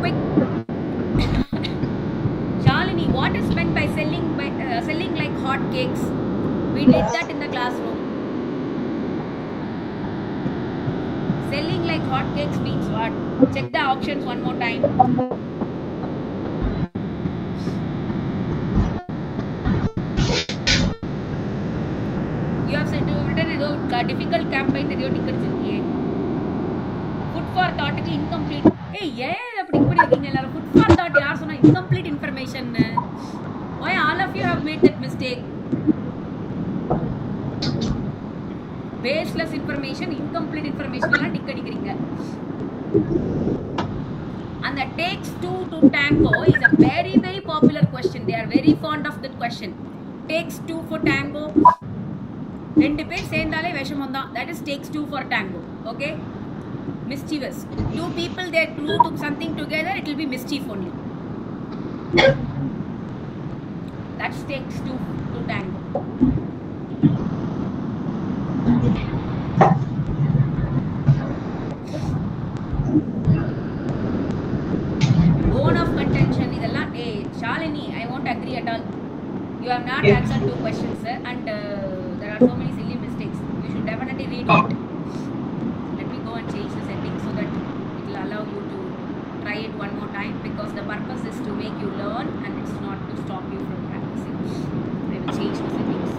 quick. Shalini, what is meant by selling like hot cakes? We did that in the classroom. Selling like hot cakes means what? Check the options one more time. You have said written a difficult campaign that you are taking. Food for thought is incomplete. Hey, yeah, food for thought yaar sona incomplete information. Why all of you have made that mistake? Baseless information, incomplete information எல்லாம் tick அடிக்கிறீங்க. And that takes two to tango is a very very popular question. They are very fond of that question. Takes two for tango. ரெண்டு பேர் சேர்ந்தாலே விஷமம் தான். That is takes two for tango. Okay? Mischievous. Two people they do something together, it will be mischief only. That takes two to tango. Bone of contention idella. Hey Shalini, I won't agree at all. You have not answered two questions, sir, and there are so many silly mistakes. You should definitely read it. Let me go and change the settings so that it will allow you to try it one more time, because the purpose is to make you learn and it's not to stop you from practicing. I will change the settings.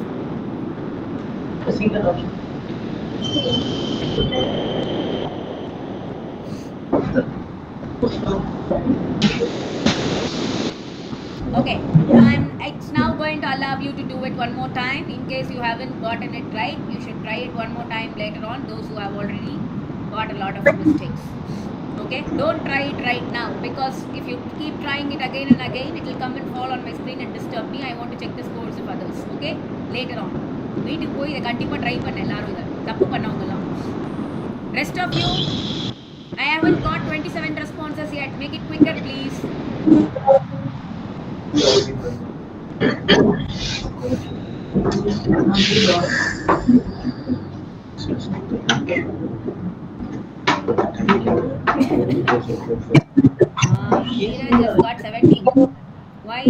Okay, it's now going to allow you to do it one more time. In case you haven't gotten it right, you should try it one more time later on, those who have already got a lot of mistakes. Okay, don't try it right now, because if you keep trying it again and again, it will come and fall on my screen and disturb me. I want to check the scores of others. Okay, later on வீட்டுக்கு போய் இதை கண்டிப்பாக try பண்ண எல்லாரும் இதை தப்பு பண்ணவங்கலாம். Rest of you, I haven't got 27 responses yet. Make it quicker, please. Neeraj just got 17. Why?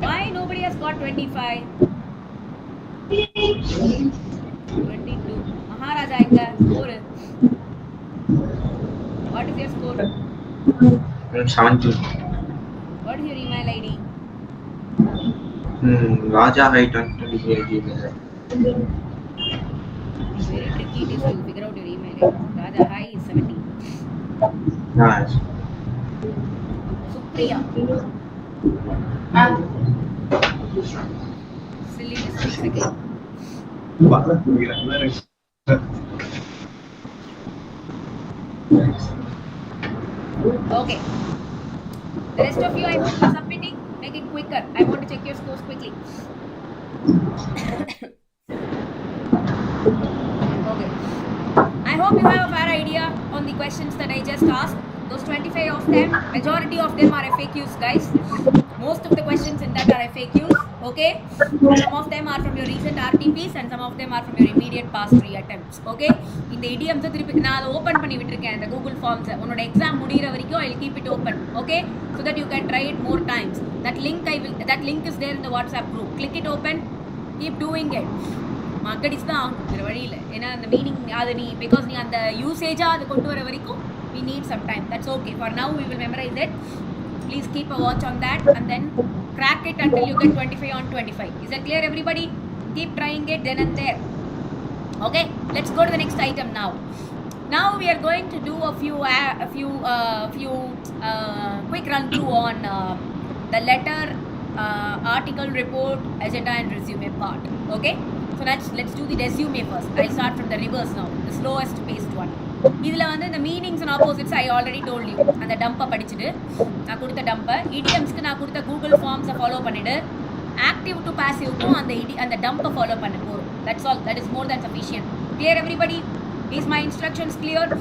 Why nobody has got 25? 22. Maharaja inga score. What is your score? 17. What is your email ID? Raja height and 20. Very tricky it is to figure out your email ID. Raja high is 17. Nice. Supriya. Silly mistakes again. Okay. The rest of you, I hope you're submitting. Make it quicker. I want to check your scores quickly. Okay. I hope you have a fair idea on the questions that I just asked. Those 25 of them, majority of them are FAQs, guys. Most of the questions in that are FAQs. Okay. Some of them are from your recent RTPs and some of them are from your immediate past 3 attempts. Okay. In the idioms, நான் open பண்ணி விட்டுருக்கேன் இந்த Google Forms. உன்னோட exam முடிகிற வரைக்கும் I'll keep it open. Okay. So that you can try it more times. That link is there in the WhatsApp group. Click it open. Keep doing it. மக்கடிச்சு தான் ஆகும் வேறு வழியில். ஏன்னா அந்த மீனிங் அது நீ பிகாஸ் நீ அந்த யூசேஜாக அதை கொண்டு வர வரைக்கும் we need some time. That's okay. For now we will memorize it. Please keep a watch on that and then crack it until you get 25 on 25. Is that clear, everybody? Keep trying it then and there. Okay, let's go to the next item now. Now we are going to do a few quick run through on the letter, article, report, agenda and resume part. Okay, so let's do the resume first. I'll start from the reverse now, the slowest paced one. இதில் வந்து இந்த meanings and opposites I already told you. அந்த டம்பை படிச்சுட்டு நான் கொடுத்த டம்பை இடியம்ஸ்க்கு நான் கொடுத்த Google ஃபார்ம்ஸை follow பண்ணிவிட்டு ஆக்டிவ் டு பாசிவ்க்கும் அந்த டம்பை ஃபாலோ பண்ண போகிறோம். That's all. That is more than sufficient. Clear everybody? Is my instructions clear?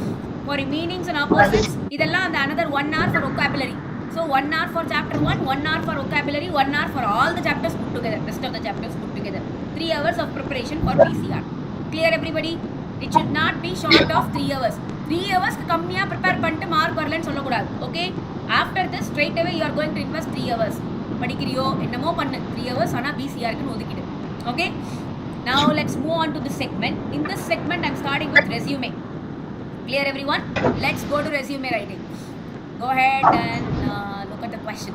For meanings and opposites இதெல்லாம் அந்த another 1 hour for vocabulary. So 1 hour for chapter 1, 1 hour for vocabulary, 1 hour for all the chapters put together, rest of the chapters put together. 3 hours of preparation for BCR. Clear everybody? It should not be short of 3 hours. 3 hours கம்மியா prepare பண்ணிட்டு mark வரலன்னு சொல்லக்கூடாது. Okay? After this straight away you are going to invest 3 hours. படிக்கிறியோ என்னமோ பண்ணு 3 hours ஆனா BCR க்கு ஒதுக்கிடு. Okay? Now let's move on to this segment. In this segment I'm starting with resume. Clear everyone? Let's go to resume writing. Go ahead and look at the question.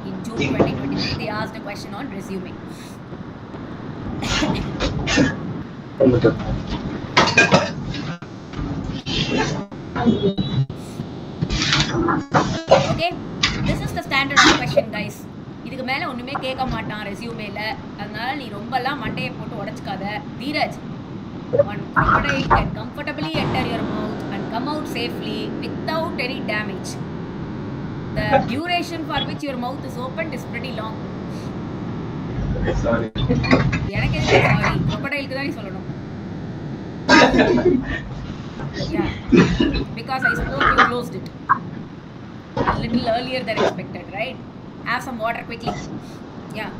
In June 2023, they asked a question on resume. Okay, this is the standard question, guys. இதுக்கு மேல ஒண்ணுமே கேட்க மாட்டான் ரெஸ்யூமேல. அதனால நீ ரொம்பலாம் மண்டையை போட்டு உடைச்சுக்காத. Dheeraj, one crocodile can comfortably enter your mouth and come out safely without any damage. The duration for which your mouth is opened is pretty long. Sorry. எனக்கு எதுக்கு சாரி? crocodile க்கு தான் நீ சொல்லணும். Yeah, because I spoke, you closed it a little earlier than expected, right? Have some water quickly. Yeah.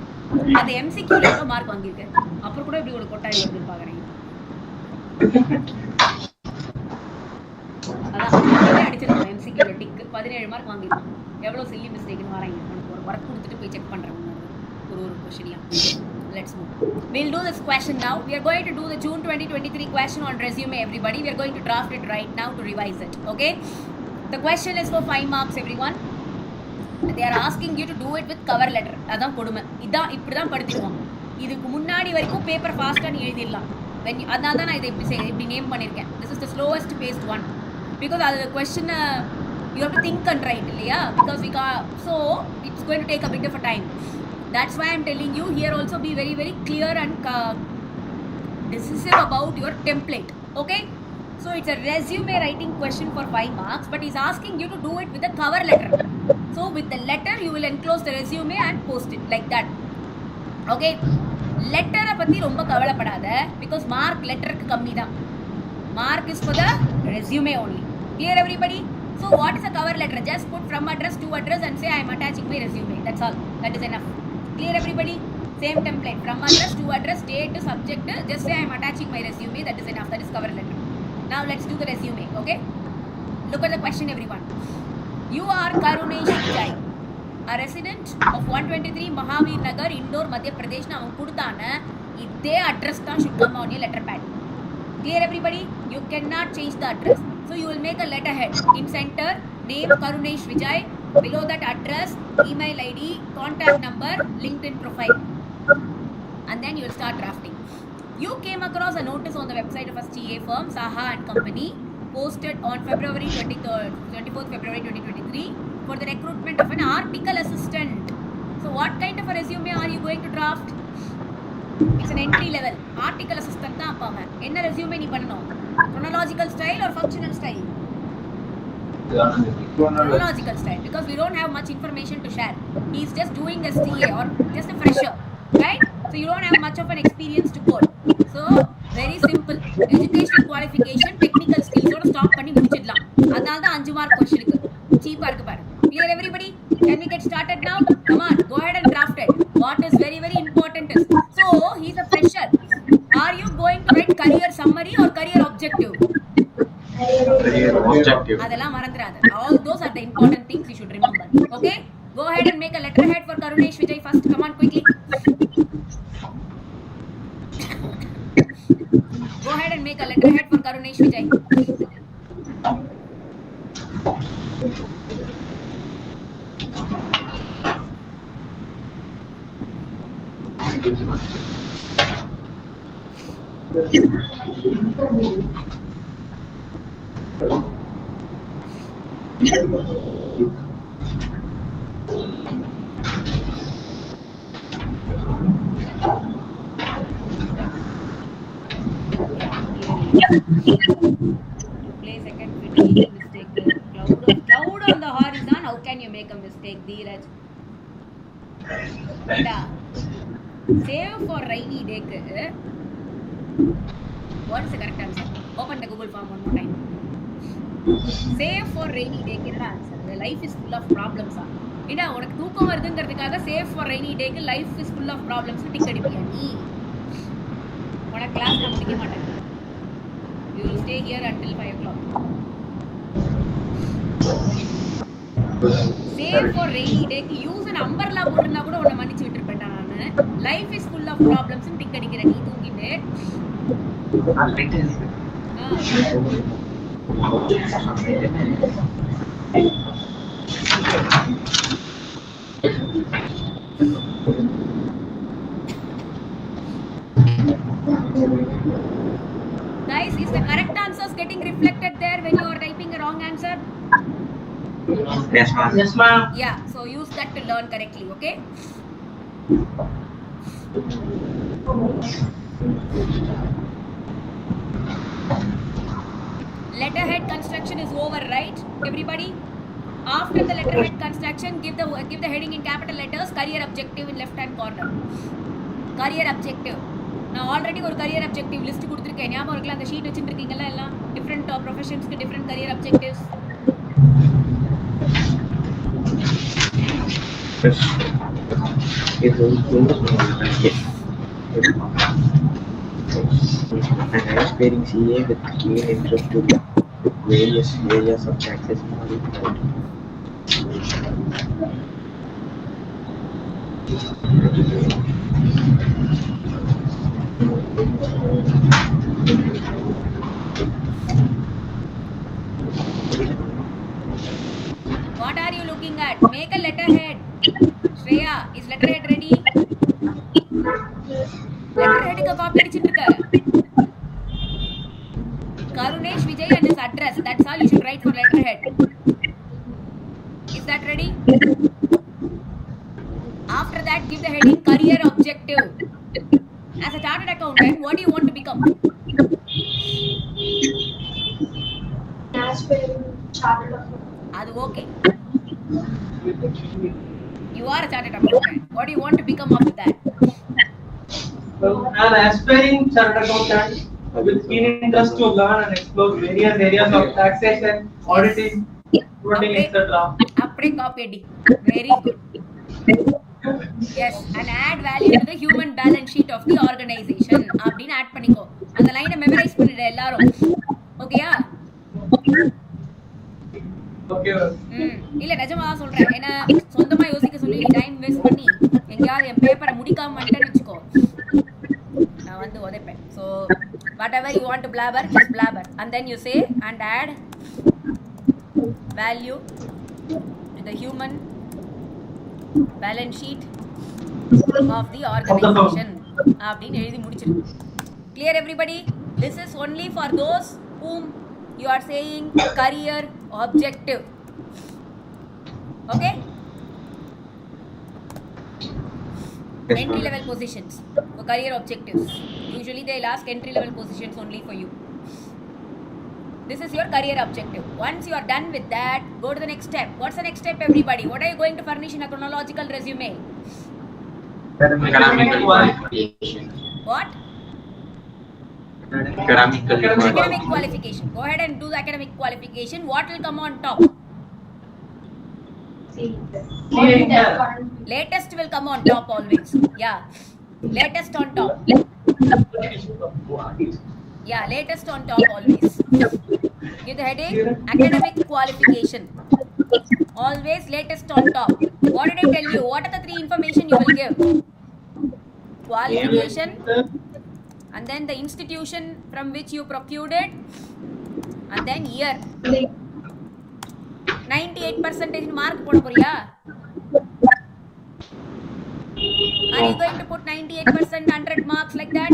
அந்த MCQ ல எவ்வளவு mark வாங்கியிருக்க? அப்புறம் கூட இப்படி ஒரு கொட்டாய் வருதுன்னு பாக்குறீங்க. அதான் அடிச்சிருக்கோம் MCQ ல டிக் 17 மார்க் வாங்கியிருக்கோம். எவ்வளவு சில்லி மிஸ்டேக்னு வராங்க. உனக்கு ஒரு ஒர்க் கொடுத்துட்டு போய் செக் பண்றேன் ஒரு கொஸ்டினியா. Let's move. We'll do this question now. We are going to do the June 2023 question on resume, everybody. We are going to draft it right now to revise it. Okay? The question is for 5 marks, everyone. They are asking you to do it with cover letter. அதான் கொடுமை. இதான் இப்படிதான் படிச்சுக்குவோம். இதுக்கு முன்னாடி வரைக்கும் paper ஃபாஸ்டா நீ எழுதிடலாம். அதனால தான் நான் இதை இப்படி நேம் பண்ணியிருக்கேன். This is the slowest paced one. Because the question you have to think and write, இல்லையா? Because we can't, so it's going to take a bit of a time. That's why I'm telling you here also be very very clear and decisive about your template. Okay? So it's a resume writing question for 5 marks, but he's asking you to do it with a cover letter. So with the letter you will enclose the resume and post it like that. Okay? Letter பத்தி ரொம்ப கவலைப்படாத, because mark letter க்கு கம்மி தான். Mark is for the resume only. Clear everybody? So what is a cover letter? Just put from address to address and say I am attaching my resume. That's all. That is enough. Clear everybody? Same template. From address to address, date to subject. Just say I am attaching my resume. That is enough. That is cover letter. Now let's do the resume. Okay? Look at the question, everyone. You are Karunesh Vijay, a resident of 123 Mahavir Nagar, Indore, Madhya Pradesh. Na avanga kudutana idhe address தான் should come on your letter pad. Clear everybody? You cannot change the address. So you will make a letterhead. In center, name Karunesh Vijay. Below that address, email ID, contact number, LinkedIn profile. And then you will start drafting. You came across a notice on the website of a CA firm, Saha and Company, posted on February 24th February 2023 for the recruitment of an article assistant. So what kind of a resume are you going to draft? It's an entry level. Article assistant தான் அப்பாங்க. என்ன resume நீ பண்ணணும்? Chronological style or functional style? Chronological style, because we don't have much information to share. He's just doing a CA or just a fresher, right? So you don't have much of an experience to code. So very simple. Educational qualification, technical skills ஓட stop பண்ணி முடிச்சிடலாம். அதனால தான் 5 mark question இருக்கு. சீப்பா இருக்கு பாரு. Clear everybody? Can we get started now? Come on, go ahead and draft it. What is very very important is, so he's a fresher. Are you going to write career summary or career objective? Career objective. அதெல்லாம் மறந்துடாத. All those are the important things you should remember. Okay? Go ahead and make a letterhead for Karunesh Vijay first. Come on quickly. Go ahead and make a letterhead for Karunesh Vijay. Play second mistake. Cloud on the horizon. How can you make a mistake, Dheeraj? Save for rainy day. What is the correct answer? Open the Google form one more time. Save for rainy day என்னடா answer? The life is full of problems. ஏடா உனக்கு தூக்கம் வருதுங்கிறதுக்காக save for rainy day க்கு life is full of problems னு tick அடிப்பியா நீ? உனக்கு class நான் முடிக்க மாட்டேன். You will stay here until 5 o'clock. Save for rainy day க்கு use an umbrella போட்டுனா கூட உன்னை மன்னிச்சு விட்டுருப்பேன்டா நானு. Life is full of problems னு டிக் அடிக்கிற நீ தூங்கிட்டு. Guys, is the correct answers getting reflected there when you are typing a wrong answer? Yes, ma'am. Yes, ma'am. Yeah, so use that to learn correctly, okay? Letterhead construction is over, right? Everybody? After the letterhead construction, give the heading in capital letters, career objective in left hand corner. Career objective. நான் already ஒரு career objective list கொடுத்துருக்கேன். ஞாபகம் இருக்குல்ல, அந்த sheet வச்சுருக்கீங்களா எல்லாம்? Different professionsக்கு different career objectives. An aspiring CA with keen interest to various areas of taxes management. What are you looking at? Make a letterhead. Shreya, is letterhead ready? Letterhead ka copy adichitruka. Karunesh Vijay and his address. That's all you should write for letterhead. Is that ready? After that, give the heading career objective. As a chartered accountant, what do you want to become? Aspiring chartered accountant. Adu okay. You are a chartered accountant. What do you want to become after that? An aspiring chartered accountant with keen interest to learn and explore various areas of taxation, auditing, reporting, etc. Appre copy edi. Very good. Yes, and add value to the human balance sheet of the organization. அப்படினு add பண்ணிக்கோ. அந்த லைனை memorise பண்ணிடு எல்லாரும். ஓகேயா? Okay. இல்ல நிஜமா சொல்றேன். ஏன்னா சொந்தமா யோசிக்க சொல்லி டைம் வேஸ்ட் பண்ணி எங்கயாவது என் பேப்பரை முடிக்காம வந்துட்டேன்னு வெச்சுக்கோ. நான் வந்து உதைப்பேன். So whatever you want to blabber, just blabber. And then you say and add value to the human balance sheet of the organization. அப்படின்னு எழுதி முடிச்சிரு. Clear everybody? This is only for those whom you are saying career objective. Okay? Yes, Entry ma'am. level positions for career objectives. Usually they'll ask entry level positions only for you. This is your career objective. Once you are done with that, go to the next step. What's the next step, everybody? What are you going to furnish in a chronological resume? Academic qualification. What? Academic qualification. Go ahead and do the academic qualification. What will come on top? See, Latest will come on top always. Yeah. Latest on top. Yeah, latest on top always. Give the heading academic qualification. Always latest on top. What did I tell you? What are the three information you will give? Qualification, and then the institution from which you procured it, and then year. 98% mark போட போறியா? Are you going to put 98%, 100 marks like that?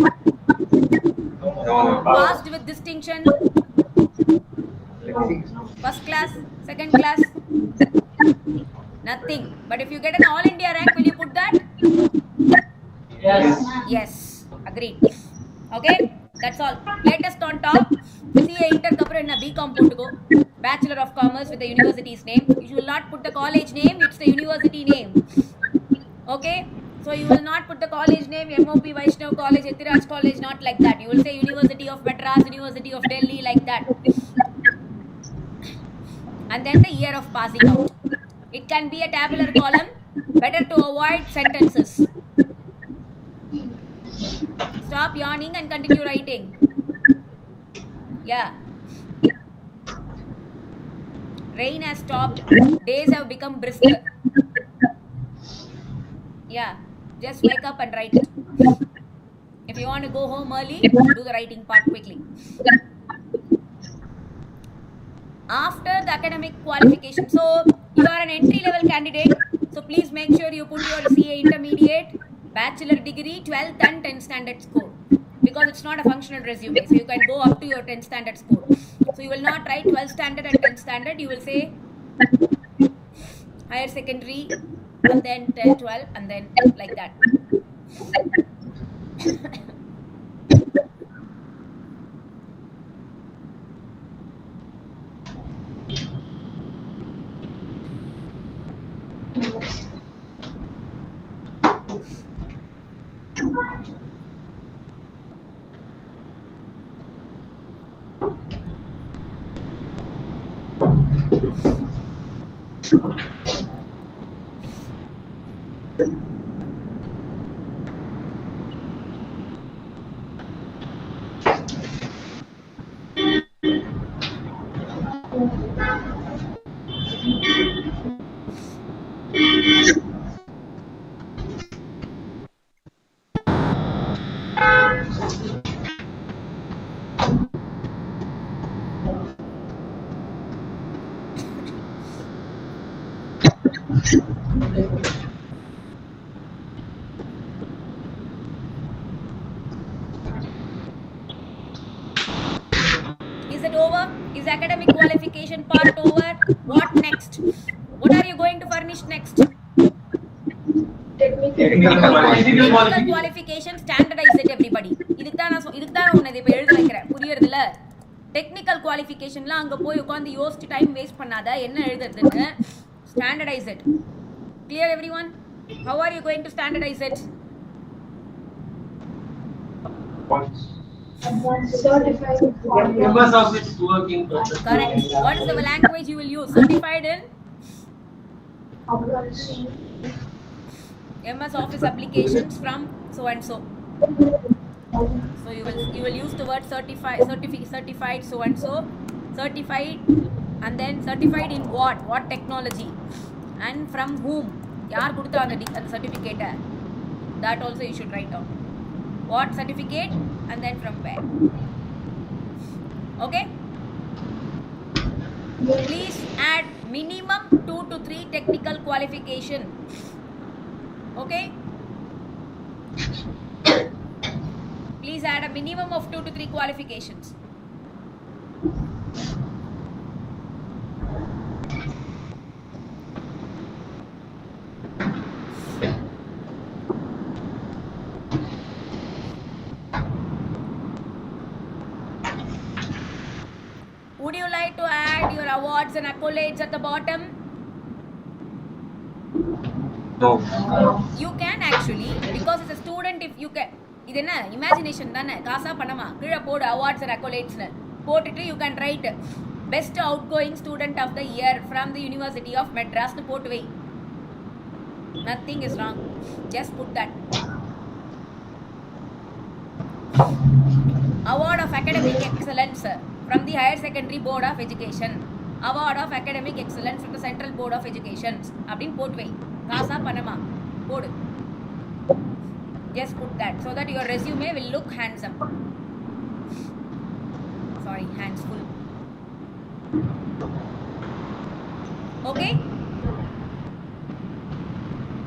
Passed with distinction? First class, second class? Nothing. But if you get an all India rank, will you put that? Yes. Yes. Agreed. Okay? That's all. Latest on top. CA Inter Kapra in a BCom puttuko. Bachelor of Commerce with the university's name. You should not put the college name, it's the university name. Okay? So you will not put the college name, MOP Vaishnav College, Ethiraj College, not like that. You will say University of Madras, University of Delhi, like that. and then the year of passing out. It can be a tabular column. Better to avoid sentences. Stop yawning and continue writing. Yeah. Rain has stopped. Days have become brisk. Yeah. Just wake up and write it. If you want to go home early, do the writing part quickly. After the academic qualification, so you are an entry level candidate, so please make sure you put your CA intermediate, bachelor degree, 12th and 10th standard score, because it's not a functional resume, so you can go up to your 10th standard score. So you will not write 12th standard and 10th standard, you will say higher secondary and then 10, 12 and then like that. Is it over? Is academic qualification part over? What next? What are you going to furnish next? Technical Technical qualification, standardize it everybody. இதுக்கு தான் உன்னை இப்ப எழுத வைக்கிறேன். புரியுறதுல? Technical qualificationலாம் அங்க போய் உட்கார்ந்து யோசிச்சு டைம் வேஸ்ட் பண்ணாத. என்ன எழுதுறதுன்னு standardize it. Clear everyone? How are you going to standardize it? Certified. Members of its working process. Correct. What is the language you will use? Certified in MS Office applications from so and so. So you will use the word certified so and so, certified, and then certified in what technology, and from whom, yaar kudutha and certificate, that also you should write down. What certificate and then from where. Okay, please add minimum 2 to 3 technical qualification. Okay, please add a minimum of 2 to 3 qualifications. Would you like to add your awards and accolades at the bottom? No. You can actually, because as a student, if you can, இது என்ன imagination தானே, காசா பணமா, கீழே போடு awards and accolades போட்டுட்டு you can write best outgoing student of the year from the University of Madras னு போட்டு வை. Nothing is wrong, just put that. Award of academic excellence from the Higher Secondary Board of Education, Award of Academic Excellence from the Central Board of Education அப்படின்னு போட்டு வை. காசா பணமா போடு. Just put that so that your resume will look handsome. Sorry, hands full. Okay?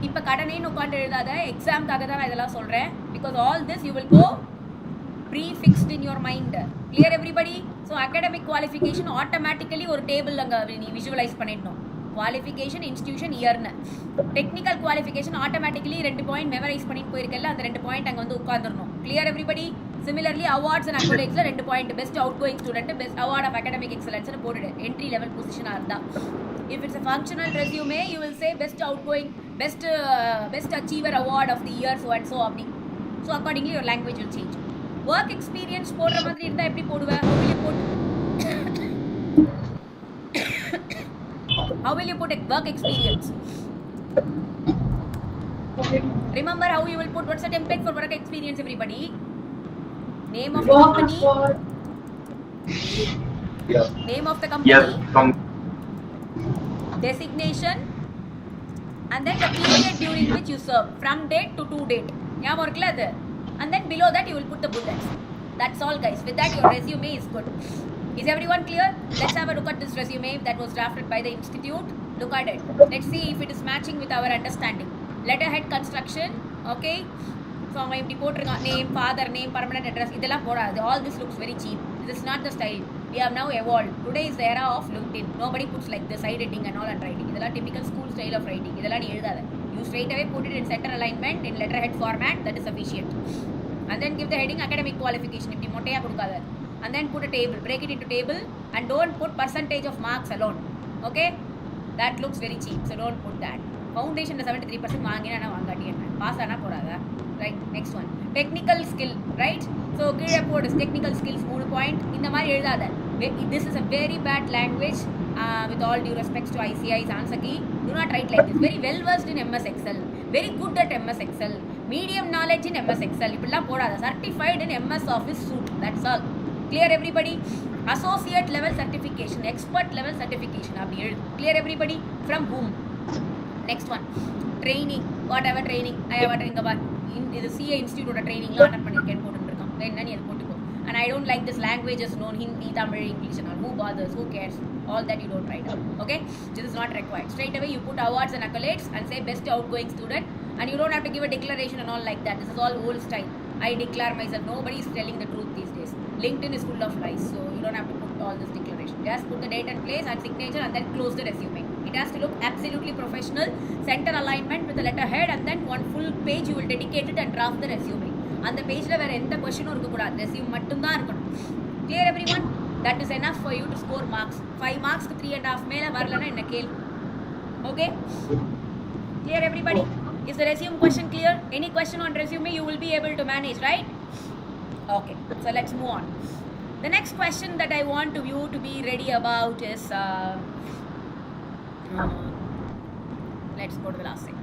இப்ப கடனைன்னு உட்காந்து எழுதாத, எக்ஸாம்காக தான் நான் இதெல்லாம் சொல்றேன். Because all this you will go prefixed in your mind. Clear everybody? So academic qualification automatically ஒரு டேபிள் அங்க நீ visualize பண்ணிடணும். Qualification, institution, year. Technical qualification automatically 2 point memorize பண்ணிட்டு போயிருக்கல, அந்த 2 point அங்க வந்து உட்கார்ந்துறணும். Clear everybody? Similarly awards and accolades 2 point, best outgoing student, best award of academic excellence னு போடுடு. Entry level position இருந்தா. If it's a functional resume, you will say best outgoing, best achiever award of the year so and so அப்படி. So accordingly your language will change. Work experience போடுற மாதிரி இருந்தா எப்படி போடுவ? How will you put? How will you put a work experience? Remember how you will put, what's the template for work experience, everybody? Name of the company. Name of the company. Designation. And then the period during which you serve. From date to date. And then below that you will put the bullets. That's all, guys. With that, your resume is good. Is everyone clear? Let's have a look at this resume that was drafted by the institute. Look at it. Let's see if it is matching with our understanding. Letterhead construction. Okay. So, I am reporting name, father name, permanent address. All this looks very cheap. This is not the style. We have now evolved. Today is the era of LinkedIn. Nobody puts like this side heading and all and writing. This is typical school style of writing. You straight away put it in center alignment in letterhead format. That is sufficient. And then give the heading academic qualification. And then put a table. Break it into table. And don't put percentage of marks alone. Okay? That looks very cheap. So don't put that. Foundation is 73%. Pass right? Next one. Technical skill. Right? So report is technical skills 3 point. This is a very bad language. With all due respects to ICI's answer key. Do not write like this. Very well versed in MS Excel. Very good at MS Excel. Medium knowledge in MS Excel. Certified in MS Office suite. That's all. Clear, everybody? Associate level certification. Expert level certification. Clear, everybody? From whom? Next one. Training. Whatever training. I have a training about in the CA Institute or training. And I don't like this languages known Hindi, Tamil, English and all. Who bothers? Who cares? All that you don't write out. Okay? This is not required. Straight away you put awards and accolades and say best outgoing student. And you don't have to give a declaration and all like that. This is all old style. I declare myself. Nobody is telling the truth these days. LinkedIn is full of lies. So you don't have to put all this declaration. Just put the date and place and signature and then close the resume. It has to look absolutely professional. Center alignment with the letterhead and then one full page you will dedicate it and draft the resume. And the page la vera endha question irukkukoodadhu. Resume mattum dhaan irukanum. Clear, everyone? That is enough for you to score marks. 5 marks ku 3.5 mela varalana enna kelu. Okay? Clear, everybody? Is the resume question clear? Any question on resume you will be able to manage, right? Okay. So let's move on. The next question that I want you to be ready about is let's go to the last thing.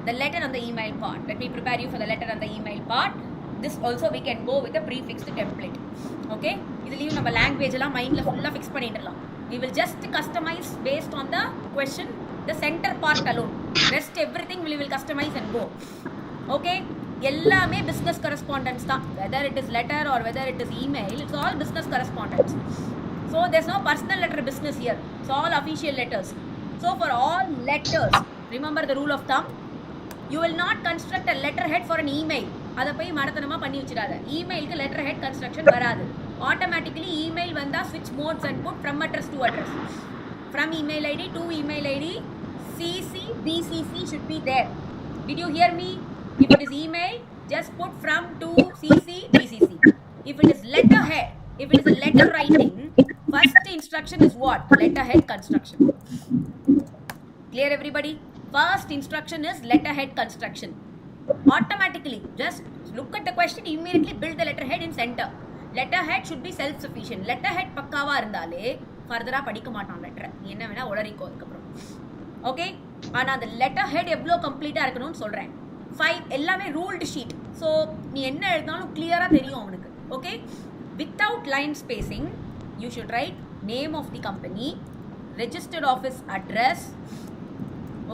The letter on the email part. Let me prepare you for the letter on the email part. This also we can go with a prefixed template. Okay? This is our language mind full fix pannidiralam. We will just customize based on the question, the center part alone. Rest everything we will customize and go. Okay? Ellame business correspondence da. Whether it is letter or whether it is email, it's all business correspondence. So there's no personal letter business here. It's all official letters. So for all letters, remember the rule of thumb. You will not construct a letterhead for an email. Adha poi madathanama panni vechirada. Email ku letterhead construction varadu. Automatically email vanda switch modes and put from address to address. From email ID to email ID, CC, BCC should be there. Did you hear me? If it is email, just put from to CC, BCC. If it is letterhead, if it is a letter writing, first instruction is what? Letterhead construction. Clear, everybody? First instruction is letterhead construction. Automatically, just look at the question, immediately build the letterhead in center. Letterhead should be self-sufficient. Letterhead pakkava irundale further padikka maataan letter. Enna vena olariko adukaprom. Okay? Ana the letterhead evlo complete ah irukanum solren. 5 ellame ruled sheet. So nee enna eludhanalum clear ah theriyum avanukku. Okay? Without line spacing, you should write name of the company, registered office address,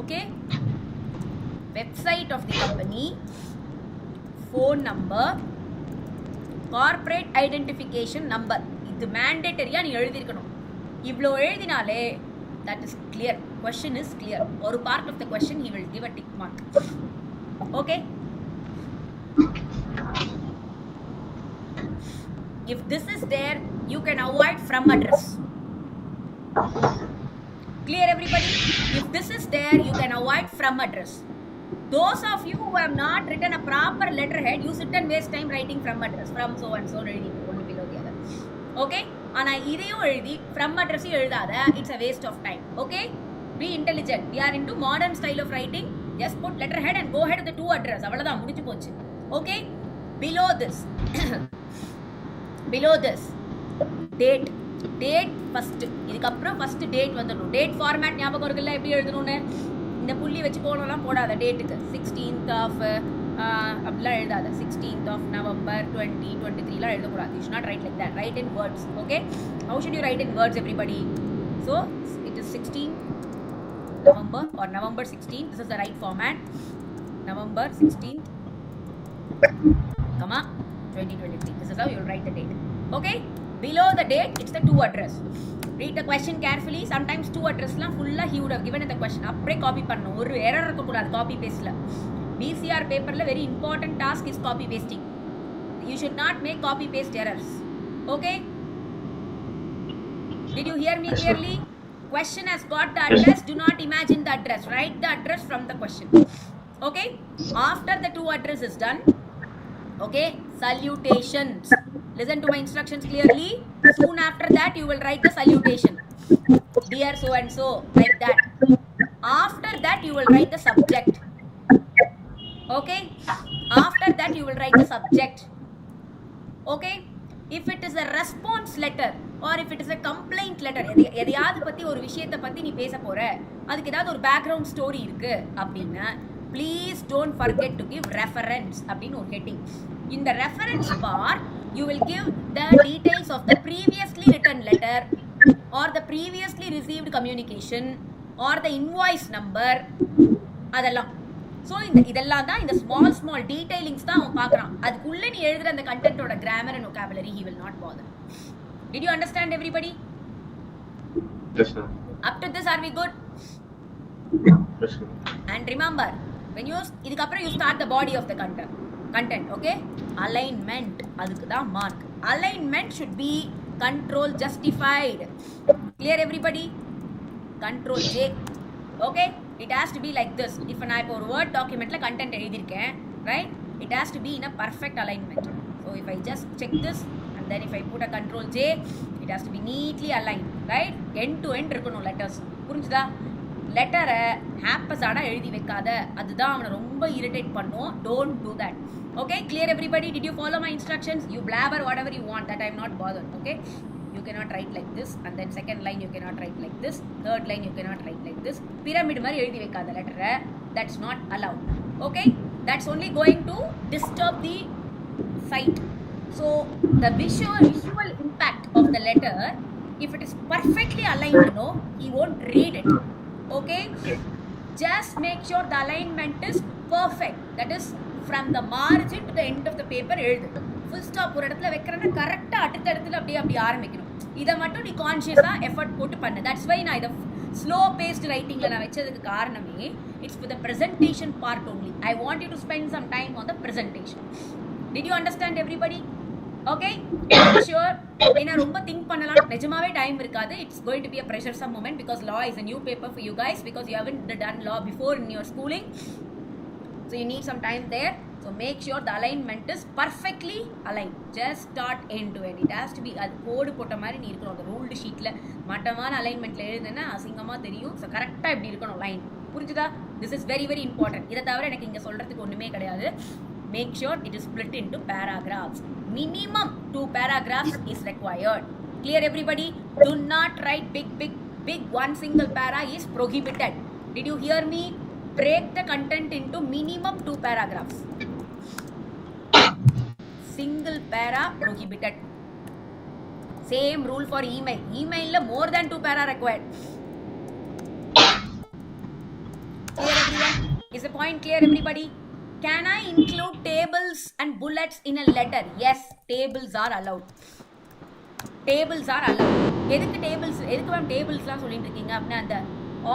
okay, website of the company, phone number, corporate identification number. This mandatory ah nee eludhirkanum. Ivlo eludinale that is clear. Question is clear. Or part of the question he will give a tick mark. Okay? If this is there, you can avoid from address. Clear, everybody? If this is there, you can avoid from address. Those of you who have not written a proper letterhead, you sit and waste time writing from address. From so and so, ready, one below the other. Okay? And I either from address, it's a waste of time. Okay? Be intelligent. We are into modern style of writing. Just put letterhead and go ahead with the to address. Okay? Below this, date. Date first, இதுக்கப்புறம் first date வந்துடணும். Date format ஞாபகம் இருக்குல்ல எப்படி எழுதணும்னு? இந்த புள்ளி வச்சு போனோம்லாம் போடாத. டேட்டுக்கு 16th of அப்படிலாம் எழுதாத. 16th of November 2023லாம் எழுதக்கூடாது. You should not write like that. Write in words. Okay? How should you write in words, everybody? So it is 16 November or November 16th. This is the right format. November 16th, 2023. This is how you will write the date. Okay? Below the date, it's the to address. Read the question carefully. Sometimes to address la full he would have given in the question. Appre copy பண்ணனும். ஒரு error இருக்க கூடாது copy paste la. BCR paper la very important task is copy pasting. You should not make copy paste errors. Okay? Did you hear me clearly? Question has got the address. Do not imagine the address. Write the address from the question. Okay? After the to address is done, okay, salutations. Listen to my instructions clearly. Soon after that you will write the salutation. Dear so and so, like that. After that you will write the subject. Okay? After that you will write the subject. Okay? If it is a response letter or if it is a complaint letter, எதையாவது பத்தி ஒரு விஷயத்தை பத்தி நீ பேச போற, அதுக்கு ஏதாவது ஒரு பேக்ரவுண்ட் ஸ்டோரி இருக்கு அப்படின்னா please don't forget to give reference அப்படின்னு ஒரு heading. In the reference part you will give the details of the previously written letter or the previously received communication or the invoice number. அதெல்லாம். So இதெல்லாம் தான் இந்த small detailings தான் அவன் பார்க்குறான். அதுக்குள்ளே நீ எழுதுகிற அந்த கண்டென்ட்டோட grammar and vocabulary he will not bother. Did you understand everybody? Yes, ma'am. Up to this are we good? Yes, ma'am. And remember, when you இதுக்கப்புறம் you start the body of the content, okay? Alignment, அதுக்கு தான் mark. Alignment should be control justified. Clear everybody? Control J. Okay? It has to be like this. If நான் இப்போ ஒரு word documentல content எழுதியிருக்கேன், right? It has to be in a perfect alignment. So if I just check this and then if I put a control J, it has to be neatly aligned, right? End to end இருக்கணும் letters. புரிஞ்சுதா? லெட்டரை ஹாப்பஸாடாக எழுதி வைக்காத. அதுதான் அவனை ரொம்ப irritate பண்ணும். Don't do that. Okay? Clear everybody? Did you follow my instructions? You blabber what ever you want. That I am not bothered. Okay? You cannot write like this and then second line you cannot write like this, third line you cannot write like this. Pyramid மாதிரி எழுதி வைக்காத லெட்டரை. That's not allowed. Okay? That's only going to disturb the sight. So the visual impact of the letter, if it is perfectly aligned, no, he won't read it. Okay? Just make sure the alignment is perfect. That is from the margin to the end of the paper எழுது. Full stop ஒரு இடத்துல வைக்கிறேன்னா கரெக்டாக அடுத்த இடத்துல அப்படி ஆரம்பிக்கணும். இதை மட்டும் நீ கான்ஷியஸாக எஃபர்ட் போட்டு பண்ணு. தட்ஸ் வை நான் இதை ஸ்லோ பேஸ்ட் ரைட்டிங்கில் நான் வச்சதுக்கு காரணமே it's for the presentation part only. I want you to spend some time on the presentation. Did you understand everybody? Okay? Sure. ஏன்னா ரொம்ப திங்க் பண்ணலாம், நிஜமாவே டைம் இருக்காது. It's going to be a pressure some moment because law is a new paper for you guys because you haven't done law before in your schooling. So you need some time there. So make sure the alignment is perfectly aligned. Just start end to end. It has to be அது கோடு போட்ட மாதிரி நீ இருக்கணும். அந்த ruled ஷீட்டில் மட்டமான அலைன்மெண்ட்டில் எழுதுனா அசிங்கமாக தெரியும். ஸோ கரெக்டாக இப்படி இருக்கணும் லைன். புரிஞ்சுதா? This is very very important. இதை தவிர எனக்கு இங்கே சொல்கிறதுக்கு ஒன்றுமே கிடையாது. Make sure it is split into paragraphs. Minimum 2 paragraphs is required. Clear everybody? Do not write big one single para is prohibited. Did you hear me? Break the content into minimum 2 paragraphs. Single para prohibited. Same rule for email. Email la more than 2 para required. Clear everyone? Is the point clear everybody? Can I include tables and bullets in a letter? Yes, tables are allowed. Tables are allowed. எதுக்கு tables? எதுக்கு ma'am டேபிள்ஸ்லாம் சொல்லிட்டு இருக்கீங்க அப்படின்னா அந்த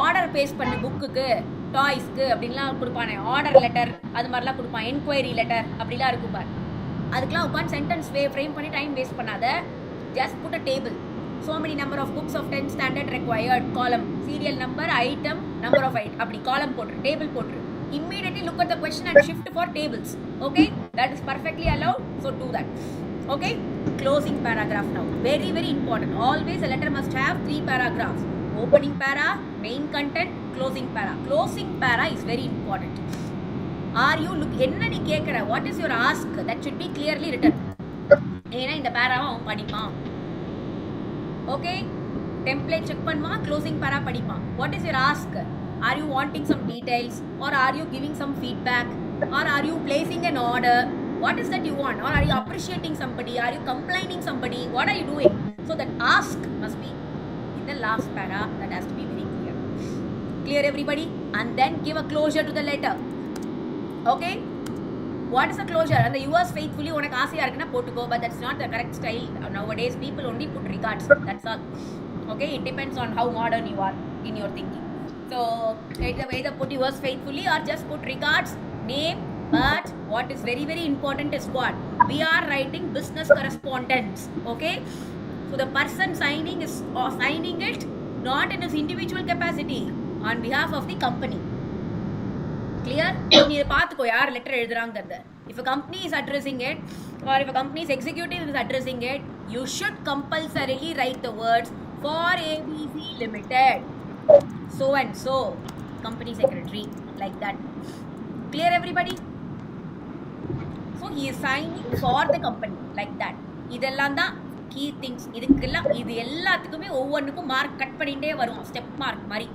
order base பண்ணி புக்குக்கு டாய்ஸ்க்கு அப்படின்லாம் கொடுப்பானே order letter அது மாதிரிலாம் கொடுப்பான். என்கொயரி லெட்டர் அப்படிலாம் இருக்கும் பார். அதுக்கெலாம் உட்காந்து சென்டென்ஸ் ஃப்ரேம் பண்ணி டைம் வேஸ்ட் பண்ணாத. Just put a table. So many number of books of 10 standard required, column, serial number, item, number of item, அப்படி column போட்டுரு, table போட்டுரு. Immediately look at the question and shift for tables. Okay? That is perfectly allowed. So do that. Okay? Closing paragraph now. Very very important. Always a letter must have 3 paragraphs. Opening para, main content, closing para. Closing para is very important. Are you என்ன நீ கேக்குற? What is your ask? That should be clearly written. ஏன்னா இந்த பேராவை அவன் படிப்பான். Okay, template check panma, closing para padima. What is your ask? Are you wanting some details, or are you giving some feedback, or are you placing an order? What is that you want? Or are you appreciating somebody? Are you complaining somebody? What are you doing? So that ask must be in the last para. That has to be very clear. Clear everybody? And then give a closure to the letter. Okay, what is the closure? And the yours faithfully உனக்கு ஆசையா இருக்குன்னா போட்டுக்கோ, but that's not the correct style nowadays. People only put regards, that's all. Okay, it depends on how modern you are in your thinking. So either put yours faithfully or just put regards, name. But what is very very important is what we are writing business correspondence. Okay, so the person signing is or signing it not in his individual capacity, on behalf of the company. Clear? நீ பார்த்துக்கோ யார் letter எழுதுறாங்கிறத. If a company is addressing it, or if a company's executive is addressing it, you should compulsorily write the words for ABC Limited, so and so, company secretary, like that. Clear everybody? So he is signing for the company, like that. இதெல்லாம் தான் key things. இதுக்கெல்லாம் இது எல்லாத்துக்குமே ஒவ்வொன்றுக்கும் mark cut பண்ணிட்டே வரும், step mark மாதிரி.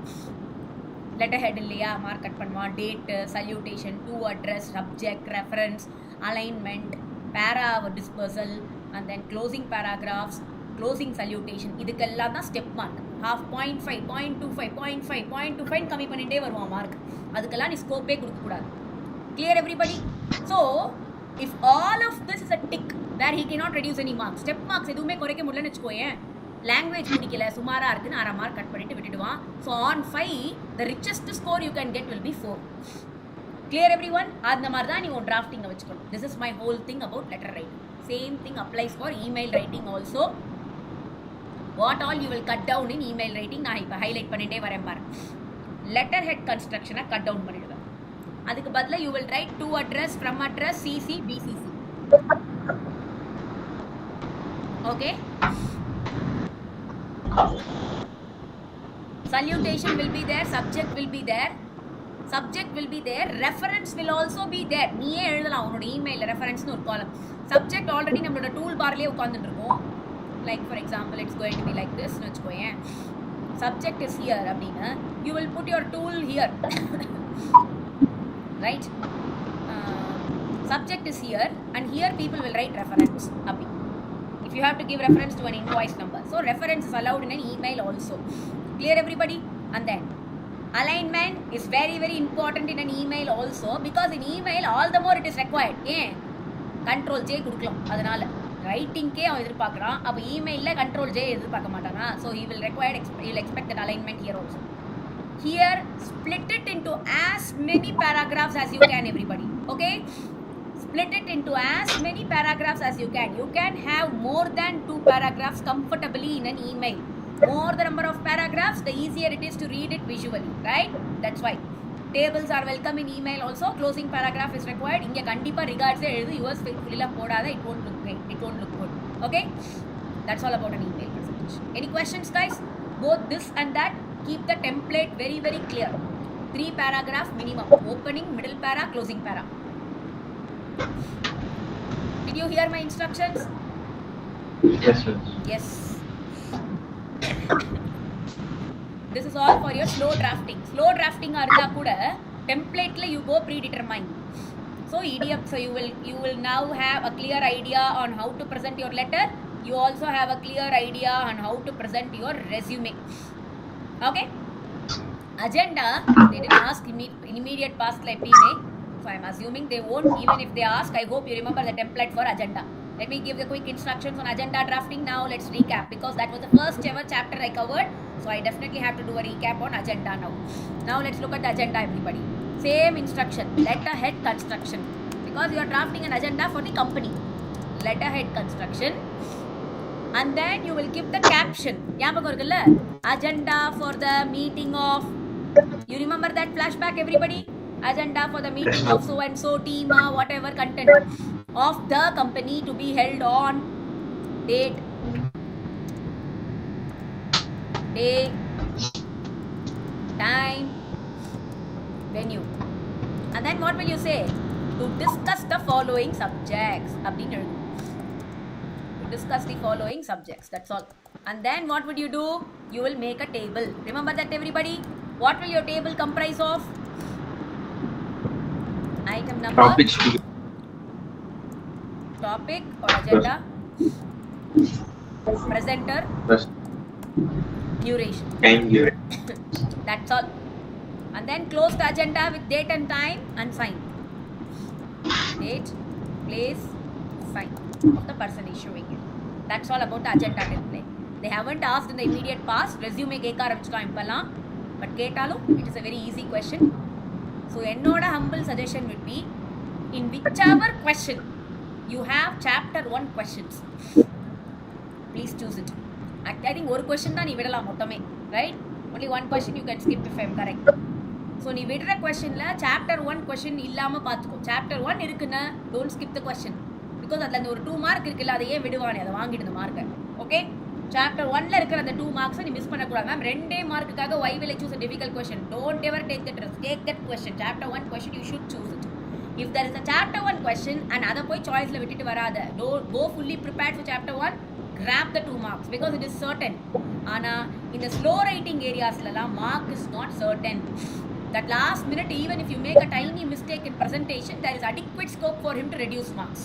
Letter head இல்லையா, மார்க் கட் பண்ணுவான். Date, salutation, to address, subject, reference, alignment, para dispersal, and then closing paragraphs, closing salutation, இதுக்கெல்லாம் தான் ஸ்டெப் மார்க். 0.5, 0.25, 0.5, 0.25 கம்மி பண்ணிகிட்டே வருவான் மார்க். அதுக்கெல்லாம் நீ ஸ்கோப்பே கொடுக்கக்கூடாது. Clear everybody? So if all of this is a tick where he cannot reduce any marks, step marks எதுவுமே குறைக்க முடியலன்னு வச்சுக்கோயேன். லாங்குவேஜ் பிடிக்கல, சுமாராக இருக்குன்னு 1/2 மார்க் கட் பண்ணிட்டு விட்டுடுவான். So on 5 the richest score you can get will be 4. Clear everyone? அந்த மாதிரி தான் நீ உன் டிராஃப்டிங்கை வச்சுக்கணும். This is my whole thing about letter writing. Same thing applies for email writing also. What all you will cut down in email writing நான் இப்போ highlight பண்ணிட்டே வரேன் பாரு. லெட்டர் ஹெட் கன்ஸ்ட்ரக்ஷனை கட் டவுன் பண்ணிடுவேன். அதுக்கு பதிலாக you will write to address, from address, CC, BCC. Okay? Salutation will be there, subject will be there, reference will also be there. நீயே எழுதலாம் உன்னோட இமெயிலில் ரெஃபரன்ஸ்னு ஒரு காலம். சப்ஜெக்ட் ஆல்ரெடி நம்மளோட டூல் பார்லேயே உட்காந்துட்டு இருக்கோம். Like for example it's going to be like திஸ்னு வச்சுக்கோயேன். சப்ஜெக்ட் இஸ் ஹியர் அப்படின்னு you will put your tool here, right? Subject is here and here people will write reference அப்படி. If you have to give reference to an invoice number, so reference is allowed in an email also. Clear everybody? And then alignment is very very important in an email also, because in email all the more it is required. ஏன் Control J கொடுக்கலாம், அதனால ரைட்டிங்க்கே அவன் எதிர்பார்க்குறான். அப்போ இமெயிலில் Control J எதிர்பார்க்க மாட்டானா. So he will expect that alignment here also. Here split it into as many paragraphs as you can everybody. Okay, split it into as many paragraphs as you can. You can have more than 2 paragraphs comfortably in an email. More the number of paragraphs, the easier it is to read it visually, right? That's why tables are welcome in email also. Closing paragraph is required. Inge kandipa regards எழுது, yours faithfully la podada, it won't look great, it won't look good. Okay, that's all about an email presentation. Any questions guys? Both this and that, keep the template very very clear. 3 paragraph minimum, opening, middle para, closing para. Did you hear my instructions? Yes, sir. Yes. This is all for your slow drafting. Slow drafting arda kuda template la you go predetermined. So idiom, so you will now have a clear idea on how to present your letter. You also have a clear idea on how to present your resume. Okay? Agenda, they didn't ask immediate past like PA. So I am assuming they won't. Even if they ask, I hope you remember the template for agenda. Let me give the quick instructions on agenda drafting. Now let's recap, because that was the first ever chapter I covered. So I definitely have to do a recap on agenda now. Now let's look at the agenda everybody. Same instruction, letterhead construction. Because you are drafting an agenda for the company. Letterhead construction. And then you will give the caption. Agenda for the meeting of, you remember that flashback everybody? Agenda for the meeting of so and so team, whatever content of the company to be held on date, day, time, venue. And then what will you say? To discuss the following subjects. To discuss the following subjects. That's all. And then what would you do? You will make a table. Remember that, everybody? What will your table comprise of? Item number, topic or agenda, presenter, duration. That's all. And then close the agenda with date and time and sign. Date, place, sign of the person issuing it. That's all about the agenda template. They haven't asked in the immediate past. Resume கேட்க ஆரம்பிச்சிட்டோம் இப்பெல்லாம். But கேட்டாலும் it is a very easy question. So என்னோட humble suggestion would be, in whichever question you have chapter 1 questions, please choose it. I think ஒரு question தான் நீ விடலாம் மொத்தமே, right? Only one question you can skip if I am correct. So நீ விடுற questionல chapter 1 question இல்லாம பார்த்துக்கோ. chapter 1 இருக்குன்னா don't skip the question, because அதில் அந்த ஒரு 2 மார்க் இருக்குல்ல, அதை ஏன் விடுவானே, அதை வாங்கிடுது மார்க்கை. ஓகே, chapter 1ல இருக்கிற அந்த 2 மார்க்ஸை நீ மிஸ் பண்ணக்கூடாது. Ma'am 2 மார்க்குக்காக why will I choose a difficult question? Don't ever take that risk. Take that question. chapter 1 question you should choose it. If there is a chapter 1 question and அதை போய் சாய்ஸ்ல விட்டுட்டு வராத, go fully prepared for chapter 1, grab the 2 marks because it is certain. ஆனா இந்த slow writing areasலலாம் mark is not certain. That last minute, even if you make a tiny mistake in presentation, there is adequate scope for him to reduce marks.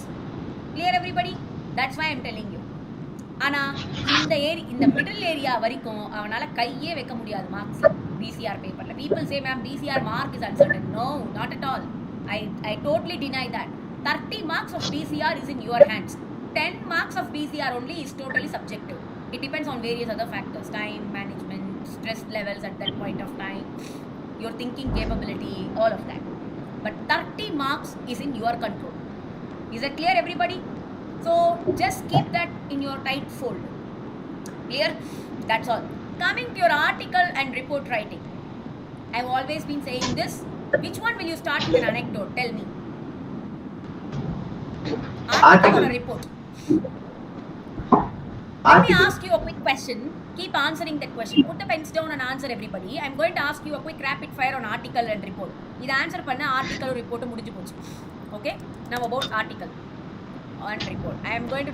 Clear, everybody? That's why I am telling you. ஆனா இந்த middle area வரைக்கும் அவனால கையே வைக்க முடியாது marks BCR பேப்பர்ல. People say, ma'am, BCR mark is uncertain. No, not at all. I totally deny that. 30 marks of BCR is in your hands. 10 marks of BCR only is totally subjective. It depends on various other factors: time management, stress levels at that point of time, your thinking capability, all of that. But 30 marks is in your control. Is that clear, everybody? So just keep that in your tight fold. Clear? That's all. Coming to your article and report writing, I've always been saying this. Which one will you start with an anecdote? Tell me. Article or report? Let me ask you a quick question. Keep answering that question. Put the pens down and answer, everybody. I'm going to ask you a quick rapid fire on article and report. This answer panna article or report mudiju pochu. Okay? Now about article and report. I'm going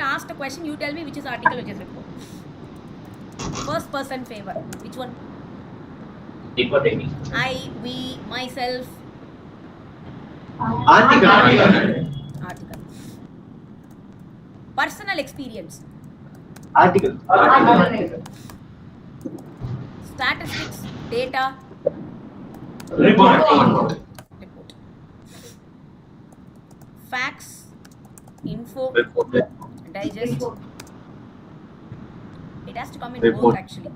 to ask the question. You tell me which is article, which is report. First person favor. Which one? I, we, myself. Article. Personal experience. Article. Statistics, data. Report. Facts, info, digest. It has to come in both, actually.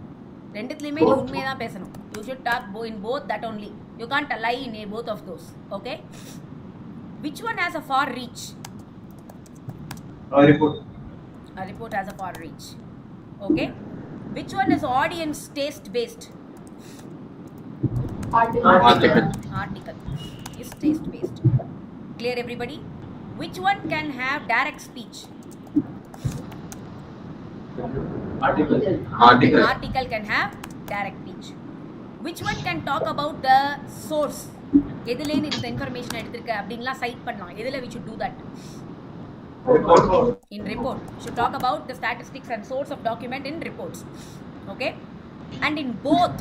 ரெண்டுத்துலயுமே நீ உண்மையை தான் பேசணும். You should talk in both, that only. You can't lie in both of those. Okay? Which one has a far reach? Report. A report has a far reach. Okay? Which one is audience taste based? Article is taste based. Clear, everybody? Which one can have direct speech? Article can have direct speech. Which one can talk about the source? எதுல இருந்து இந்த information எடுத்திருக்க அப்படின்லாம் side பண்ணலாம். எதுல we should do that? In report. You should talk about the statistics and source of document in reports. Okay? And in both,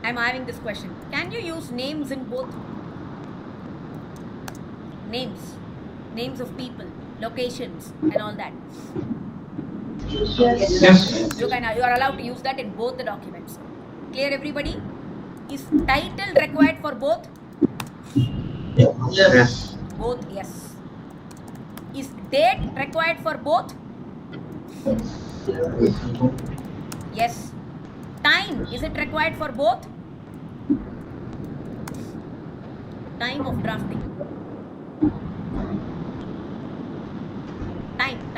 I'm having this question. Can you use names in both? Names of people, locations, and all that. Yes. You are allowed to use that in both the documents. Clear, everybody? Is title required for both? Yes. Both, yes. Is date required for both? Yes. Time, is it required for both? Time of drafting.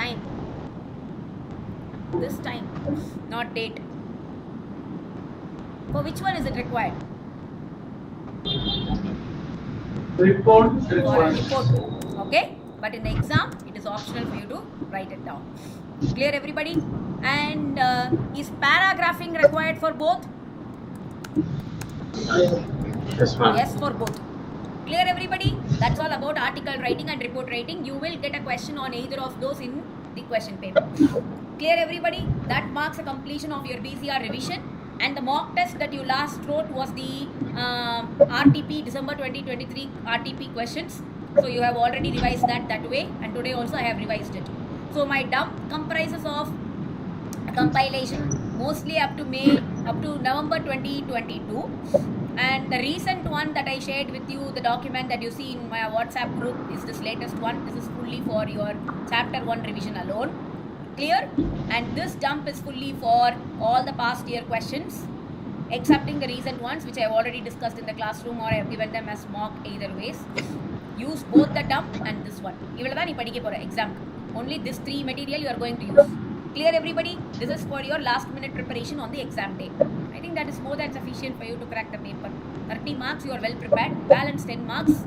Time. This time, not date. For which one is it required? Report. For a report. Okay? But in the exam, it is optional for you to write it down. Clear, everybody? And is paragraphing required for both? Yes, ma'am. Yes, for both. Clear, everybody? That's all about article writing and report writing. You will get a question on either of those in the question paper. Clear everybody? That marks a completion of your BCR revision. And the mock test that you last wrote was the RTP December 2023 RTP questions. So you have already revised that way, and today also I have revised it. So my dump comprises of compilation mostly up to November 2022, and the recent one that I shared with you, the document that you see in my WhatsApp group, is this latest one. This is fully for your chapter 1 revision alone. Clear? And this dump is fully for all the past year questions, excepting the recent ones which I have already discussed in the classroom, or I have given them as mock either ways. Use both the dump and this one. Exam. Only this 3 material you are going to use. Clear everybody? This is for your last minute preparation on the exam day. I think that is more than sufficient for you to crack the paper. 30 marks you are well prepared. Balance 10 marks.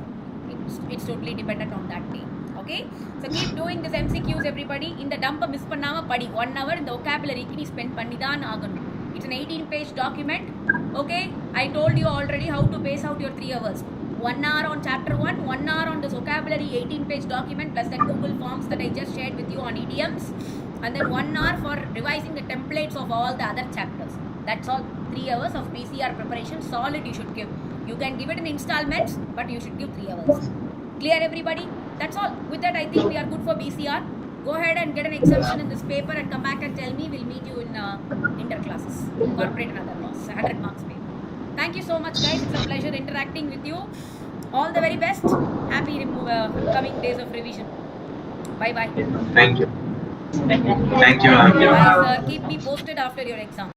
It's totally dependent on that day. Okay? So keep doing this MCQs everybody. In the dump miss pannama padi. 1 hour in the vocabulary ki spend pannidhan aganu. It's an 18-page document. Okay? I told you already how to pace out your 3 hours. 1 hour on chapter 1, 1 hour on this vocabulary 18-page document plus the Google forms that I just shared with you on idioms, and then 1 hour for revising the templates of all the other chapters. That's all. 3 hours of BCR preparation solid you should give. You can give it in installments, but you should give 3 hours. Clear everybody? That's all. With that I think we are good for BCR. Go ahead and get an exemption in this paper and come back and tell me. We'll meet you in inter-classes. Corporate and other laws. 100 marks paper. Thank you so much guys. It's a pleasure interacting with you. All the very best. Happy coming days of revision. Bye bye. Thank you. Thank you. Thank you. Guys, keep me posted after your exam.